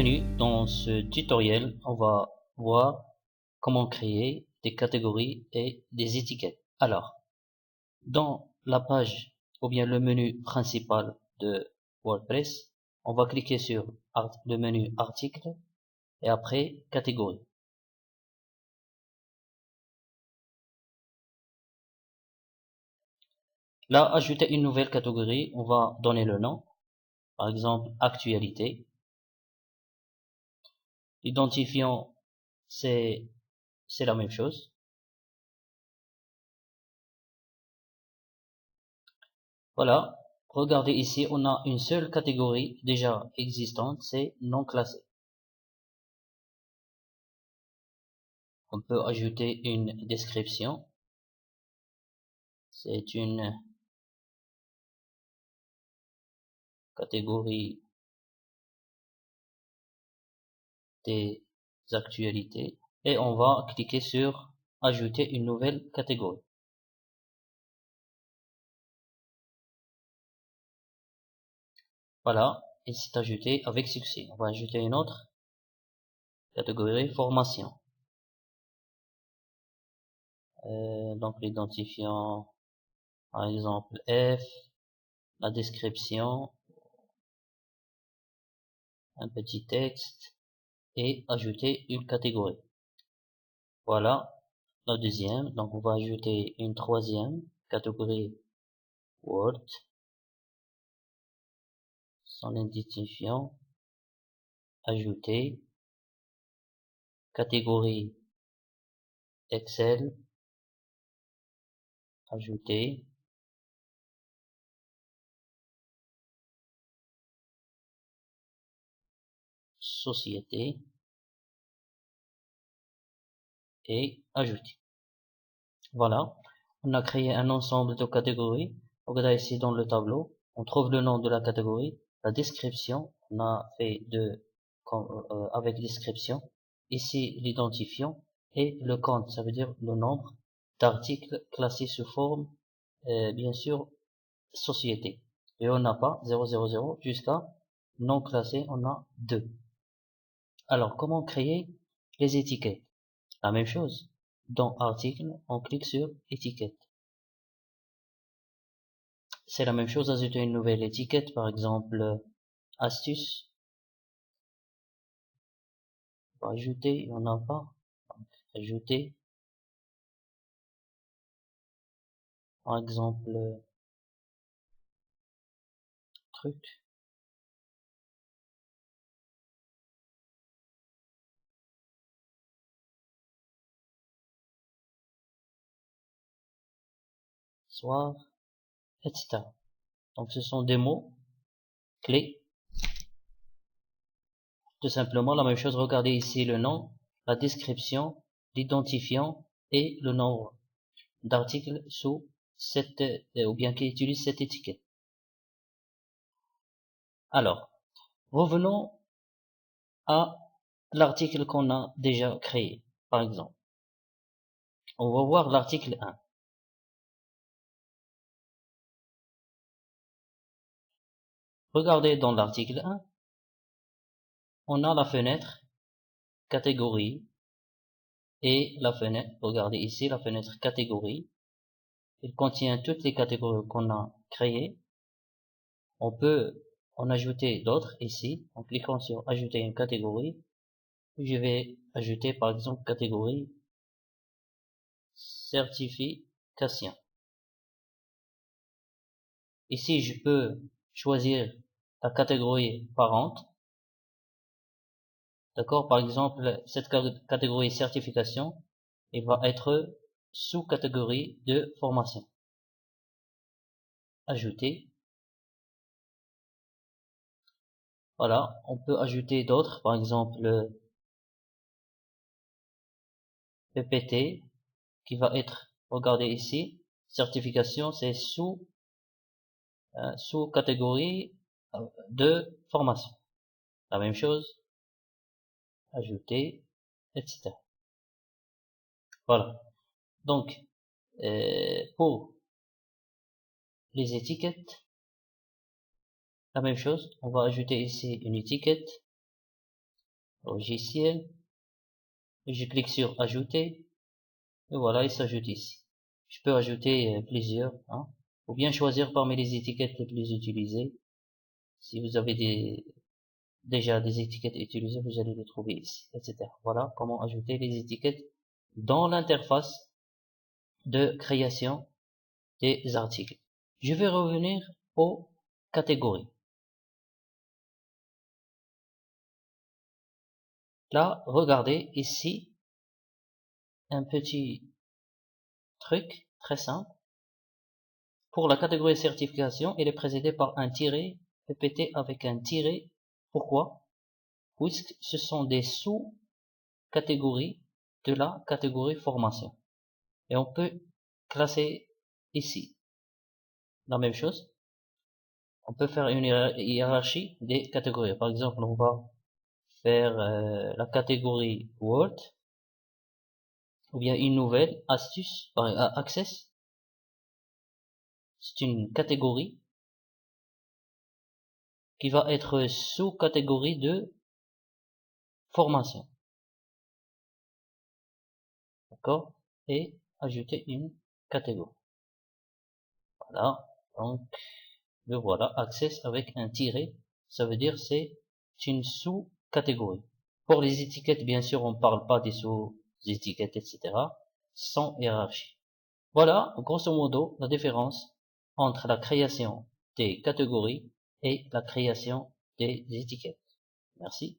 Bienvenue dans ce tutoriel. On va voir comment créer des catégories et des étiquettes. Alors, dans la page ou bien le menu principal de WordPress, on va cliquer sur le menu article et après catégorie. Là, ajouter une nouvelle catégorie, on va donner le nom, par exemple actualité. L'identifiant, c'est la même chose. Voilà, regardez ici, on a une seule catégorie déjà existante, c'est non classé. On peut ajouter une description. C'est une catégorie des actualités. Et on va cliquer sur ajouter une nouvelle catégorie. Voilà, et c'est ajouté avec succès. On va ajouter une autre catégorie formation. Donc l'identifiant, par exemple F, la description, un petit texte et ajouter une catégorie. Voilà la deuxième. Donc on va ajouter une troisième catégorie Word, son identifiant, ajouter, catégorie Excel, ajouter, société et ajouter. Voilà, on a créé un ensemble de catégories. Regardez ici dans le tableau, on trouve le nom de la catégorie, la description, on a fait avec description. Ici l'identifiant et le compte, ça veut dire le nombre d'articles classés sous forme, bien sûr, société. Et on n'a pas 000 jusqu'à non classé, on a 2. Alors, comment créer les étiquettes? La même chose. Dans article, on clique sur étiquette. C'est la même chose, ajouter une nouvelle étiquette, par exemple, astuce. On va ajouter, il n'y en a pas. Ajouter, par exemple, truc. Soir, etc. Donc, ce sont des mots clés. Tout simplement, la même chose, regardez ici le nom, la description, l'identifiant et le nombre d'articles sous cette, ou bien qui utilise cette étiquette. Alors, revenons à l'article qu'on a déjà créé, par exemple. On va voir l'article 1. Regardez dans l'article 1, on a la fenêtre catégorie et la fenêtre, regardez ici la fenêtre catégorie. Il contient toutes les catégories qu'on a créées. On peut en ajouter d'autres ici en cliquant sur ajouter une catégorie. Je vais ajouter par exemple catégorie certification. Ici, je peux choisir la catégorie parente. D'accord? Par exemple, cette catégorie certification, il va être sous-catégorie de formation. Ajouter. Voilà, on peut ajouter d'autres, par exemple PPT, qui va être, regardez ici, certification, c'est sous-catégorie de formation. La même chose, ajouter, etc. Voilà. Donc, pour les étiquettes, la même chose, on va ajouter ici une étiquette logiciel, je clique sur ajouter, et voilà, il s'ajoute ici. Je peux ajouter plusieurs, hein, ou bien choisir parmi les étiquettes les plus utilisées. Si vous avez déjà des étiquettes utilisées, vous allez les trouver ici, etc. Voilà comment ajouter les étiquettes dans l'interface de création des articles. Je vais revenir aux catégories. Là, regardez ici, un petit truc très simple. Pour la catégorie certification, elle est précédée par un tiret, répété avec un tiret. Pourquoi? Puisque ce sont des sous-catégories de la catégorie formation. Et on peut classer ici la même chose. On peut faire une hiérarchie des catégories. Par exemple, on va faire la catégorie Word, ou bien une nouvelle astuce, Access. C'est une catégorie qui va être sous-catégorie de formation. D'accord? Et ajouter une catégorie. Voilà. Donc, le voilà. Access avec un tiret. Ça veut dire c'est une sous-catégorie. Pour les étiquettes, bien sûr, on ne parle pas des sous-étiquettes, etc. Sans hiérarchie. Voilà, grosso modo, la différence entre la création des catégories et la création des étiquettes. Merci.